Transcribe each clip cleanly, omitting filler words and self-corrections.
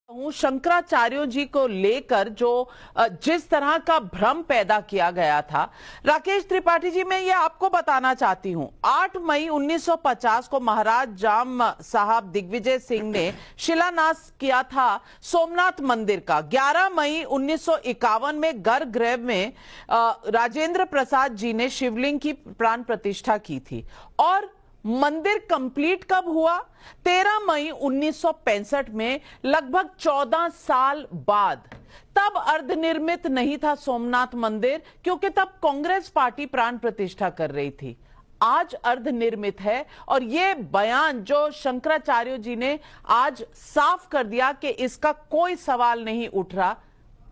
हूं शंकराचार्यों जी को लेकर जो जिस तरह का भ्रम पैदा किया गया था, राकेश त्रिपाठी जी, मैं ये आपको बताना चाहती हूं। 8 मई 1950 को महाराज जाम साहब दिग्विजय सिंह ने शिलान्यास किया था सोमनाथ मंदिर का। 11 मई 1951 में गर्भगृह में राजेंद्र प्रसाद जी ने शिवलिंग की प्राण प्रतिष्ठा की थी और मंदिर कंप्लीट कब हुआ? 13 मई 1965 में, लगभग 14 साल बाद। तब अर्धनिर्मित नहीं था सोमनाथ मंदिर, क्योंकि तब कांग्रेस पार्टी प्राण प्रतिष्ठा कर रही थी। आज अर्धनिर्मित है और यह बयान जो शंकराचार्य जी ने आज साफ कर दिया कि इसका कोई सवाल नहीं उठ रहा,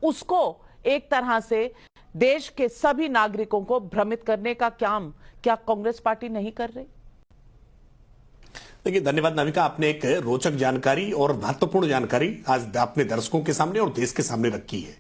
उसको एक तरह से देश के सभी नागरिकों को भ्रमित करने का काम क्या कांग्रेस पार्टी नहीं कर रही? देखिए, धन्यवाद नाविका, आपने एक रोचक जानकारी और महत्वपूर्ण जानकारी आज अपने दर्शकों के सामने और देश के सामने रखी है।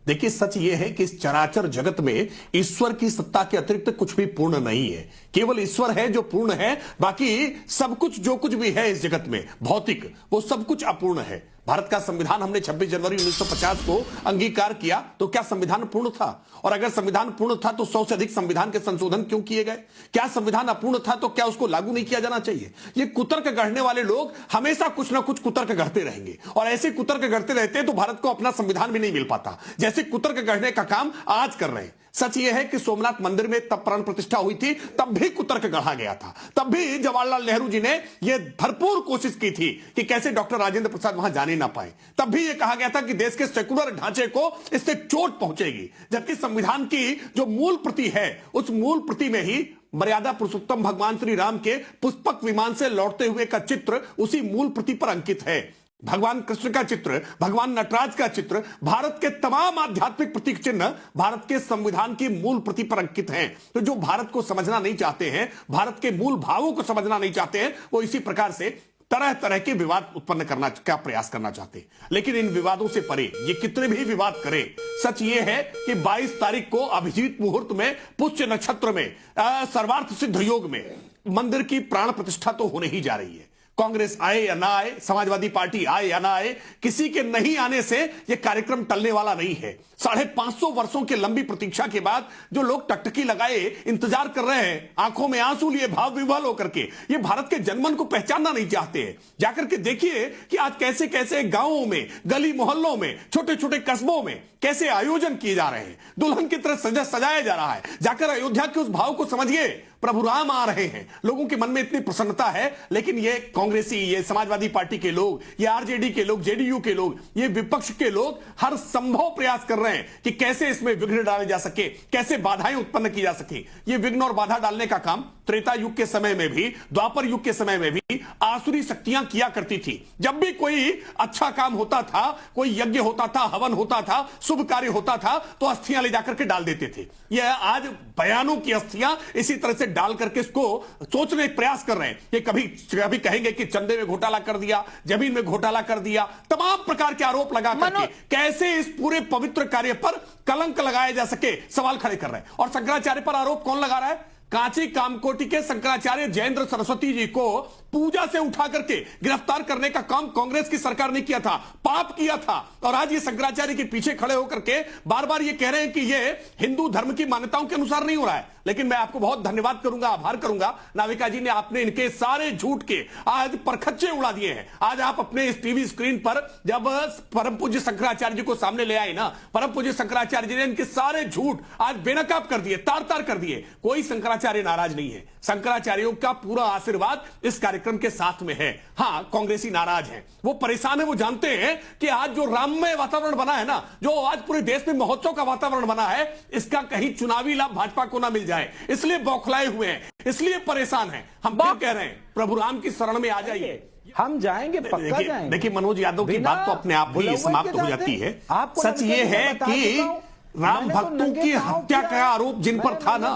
देखिए, सच यह है कि इस चराचर जगत में ईश्वर की सत्ता के अतिरिक्त कुछ भी पूर्ण नहीं है। केवल ईश्वर है जो पूर्ण है, बाकी सब कुछ जो कुछ भी है इस जगत में भौतिक, वो सब कुछ अपूर्ण है। भारत का संविधान हमने 26 जनवरी 1950 को अंगीकार किया, तो क्या संविधान पूर्ण था? और अगर संविधान पूर्ण था तो 100 से अधिक संविधान के संशोधन क्यों किए गए? क्या संविधान अपूर्ण था तो क्या उसको लागू नहीं किया जाना चाहिए? ये कुतर्क गढ़ने वाले लोग हमेशा कुछ ना कुछ कुतर्क गढ़ते रहेंगे और ऐसे कुतर्क गढ़ते रहते हैं तो भारत को अपना संविधान भी नहीं मिल पाता, जैसे कुतर्क गढ़ने का काम आज कर रहे हैं। सच यह है कि सोमनाथ मंदिर में तब प्राण प्रतिष्ठा हुई थी, तब भी कुतर्क गढ़ा गया था। तब भी जवाहरलाल नेहरू जी ने यह भरपूर कोशिश की थी कि कैसे डॉक्टर राजेंद्र प्रसाद वहां जाने ना पाए। तब भी यह कहा गया था कि देश के सेकुलर ढांचे को इससे चोट पहुंचेगी, जबकि संविधान की जो मूल प्रति है, उस मूल प्रति में ही मर्यादा पुरुषोत्तम भगवान श्री राम के पुष्पक विमान से लौटते हुए का चित्र उसी मूल प्रति पर अंकित है। भगवान कृष्ण का चित्र, भगवान नटराज का चित्र, भारत के तमाम आध्यात्मिक प्रतीक चिन्ह भारत के संविधान की मूल प्रति पर अंकित हैं। तो जो भारत को समझना नहीं चाहते हैं, भारत के मूल भावों को समझना नहीं चाहते हैं, वो इसी प्रकार से तरह तरह के विवाद उत्पन्न करना का प्रयास करना चाहते हैं। लेकिन इन विवादों से परे ये कितने भी विवाद करें, सच ये है कि 22 तारीख को अभिजीत मुहूर्त में, पुष्य नक्षत्र में, सर्वार्थ सिद्ध योग में मंदिर की प्राण प्रतिष्ठा तो होने ही जा रही है। कांग्रेस आए या ना आए, समाजवादी पार्टी आए या ना आए, किसी के नहीं आने से यह कार्यक्रम टलने वाला नहीं है। 550 वर्षों की लंबी प्रतीक्षा के बाद जो लोग टकटकी लगाए इंतजार कर रहे हैं, आंखों में आंसू लिए भाव विह्वल होकर के, ये भारत के जनमन को पहचानना नहीं चाहते हैं। जाकर के देखिए कि आज कैसे कैसे गांवों में, गली मोहल्लों में, छोटे छोटे कस्बों में कैसे आयोजन किए जा रहे हैं, दुल्हन की तरह सजाया जा रहा है। जाकर अयोध्या के उस भाव को समझिए, प्रभु राम आ रहे हैं। लोगों के मन में इतनी प्रसन्नता है, लेकिन ये कांग्रेसी, ये समाजवादी पार्टी के लोग, ये आरजेडी के लोग, जेडीयू के लोग, ये विपक्ष के लोग हर संभव प्रयास कर रहे हैं कि कैसे इसमें विघ्न डाले जा सके, कैसे बाधाएं उत्पन्न की जा सके। ये विघ्न और बाधा डालने का काम त्रेता युग के समय में भी, द्वापर युग के समय में भी आसुरी शक्तियां किया करती थी। जब भी कोई अच्छा काम होता था, कोई यज्ञ होता था, हवन होता था, शुभ कार्य होता था, तो अस्थियां ले जाकर के डाल देते थे। यह आज बयानों की अस्थियां इसी तरह से डाल करके इसको सोचने का प्रयास कर रहे हैं कि कभी कहेंगे कि चंदे में घोटाला कर दिया, जमीन में घोटाला कर दिया, तमाम प्रकार के आरोप लगा करके कैसे इस पूरे पवित्र कार्य पर कलंक लगाया जा सके, सवाल खड़े कर रहे हैं। और शंकराचार्य पर आरोप कौन लगा रहा है? कांची कामकोटि के शंकराचार्य जयेंद्र सरस्वती जी को पूजा से उठा करके गिरफ्तार करने का काम कांग्रेस की सरकार ने किया था, पाप किया था। और आज ये शंकराचार्य के पीछे खड़े होकर के बार बार ये कह रहे हैं कि ये हिंदू धर्म की मान्यताओं के अनुसार नहीं हो रहा है। लेकिन मैं आपको बहुत धन्यवाद करूंगा, आभार करूंगा नाविका जी ने, आपने इनके सारे झूठ के आज परखच्चे उड़ा दिए हैं। आज आप अपने इस टीवी स्क्रीन पर जब परम पूज्य शंकराचार्य जी को सामने ले आए ना, परम पूज्य शंकराचार्य जी ने इनके सारे झूठ आज बेनकाब कर दिए, तार तार कर दिए। कोई शंकराचार्य नाराज नहीं है, शंकराचार्यों का पूरा आशीर्वाद इस कार्यक्रम के साथ में है। हां, कांग्रेसी नाराज हैं, वो परेशान है, वो जानते हैं कि आज जो राममय वातावरण बना है ना, जो आज पूरे देश में महोत्सव का वातावरण बना है, इसका कहीं चुनावी लाभ भाजपा को ना मिल जाए, इसलिए बौखलाए हुए हैं, इसलिए परेशान हैं। हम फिर कह रहे हैं, प्रभु राम की शरण में आ जाइए। हम जाएंगे, पक्का जाएंगे। देखिए, मनोज यादव की बात तो अपने आप ही समाप्त हो जाती है। सच ये है कि राम भक्तों की हत्या का आरोप जिन पर था ना,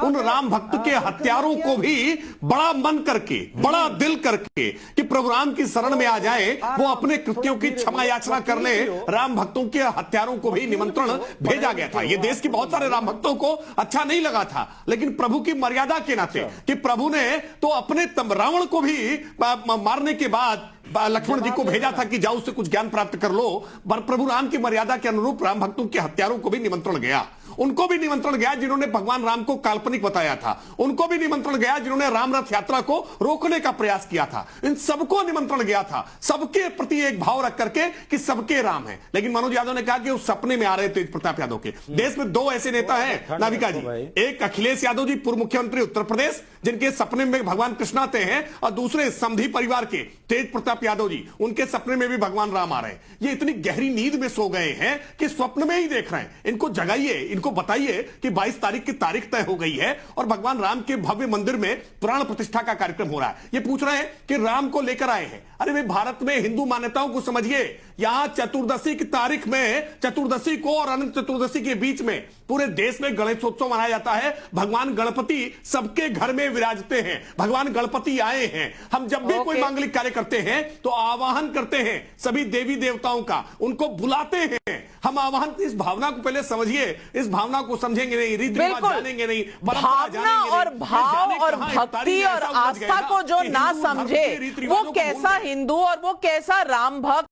उन राम भक्त के हत्यारों को भी बड़ा मन करके, बड़ा दिल करके कि प्रभु राम की शरण में आ जाए, वो अपने कृत्यों की क्षमा याचना कर ले, राम भक्तों के हत्यारों को भी निमंत्रण भेजा गया था। ये देश के बहुत सारे राम भक्तों को अच्छा नहीं लगा था, लेकिन प्रभु की मर्यादा के नाते कि प्रभु ने तो अपने रावण को भी मारने के बाद लक्ष्मण जी को भेजा था कि जाओ उससे कुछ ज्ञान प्राप्त कर लो, पर प्रभु राम की मर्यादा के अनुरूप राम भक्तों के हत्यारों को भी निमंत्रण गया। उनको भी निमंत्रण गया जिन्होंने भगवान राम को काल्पनिक बताया था। उनको भी निमंत्रण गया जिन्होंने राम रथ यात्रा को रोकने का प्रयास किया था। इन सबको निमंत्रण गया था, सबके प्रति एक भाव रख करके कि सबके राम है। लेकिन मनोज यादव ने कहा कि उस सपने में आ रहे तेज प्रताप यादव के। देश में दो ऐसे नेता हैं नाविका जी, एक अखिलेश यादव जी पूर्व मुख्यमंत्री उत्तर प्रदेश, जिनके सपने में भगवान कृष्ण आते हैं, और दूसरे समधी परिवार के तेज प्रताप यादव जी, उनके सपने में भी भगवान राम आ रहे हैं। ये इतनी गहरी नींद में सो गए हैं कि स्वप्न में ही देख रहे हैं। इनको जगाइए, इनको बताइए कि 22 तारीख की तारीख तय हो गई है और भगवान राम के भव्य मंदिर में प्राण प्रतिष्ठा का कार्यक्रम हो रहा है। ये पूछ रहे हैं कि राम को लेकर आए हैं। अरे भाई, भारत में हिंदू मान्यताओं को समझिए। यहां चतुर्दशी की तारीख में, चतुर्दशी को और अनंत चतुर्दशी के बीच में पूरे देश में गणेशोत्सव मनाया जाता है। भगवान गणपति सबके घर में विराजते हैं। भगवान गणपति आए हैं। हम जब भी कोई मांगलिक कार्य करते हैं तो आवाहन करते हैं सभी देवी देवताओं का, उनको बुलाते हैं। हम आवाहन, इस भावना को पहले समझिए, इस भावना को समझेंगे नहीं, रीति रिवाज जानेंगे नहीं, भावना और भाव और भक्ति और आस्था को जो ना समझे, वो कैसा हिंदू और वो कैसा राम भक्त।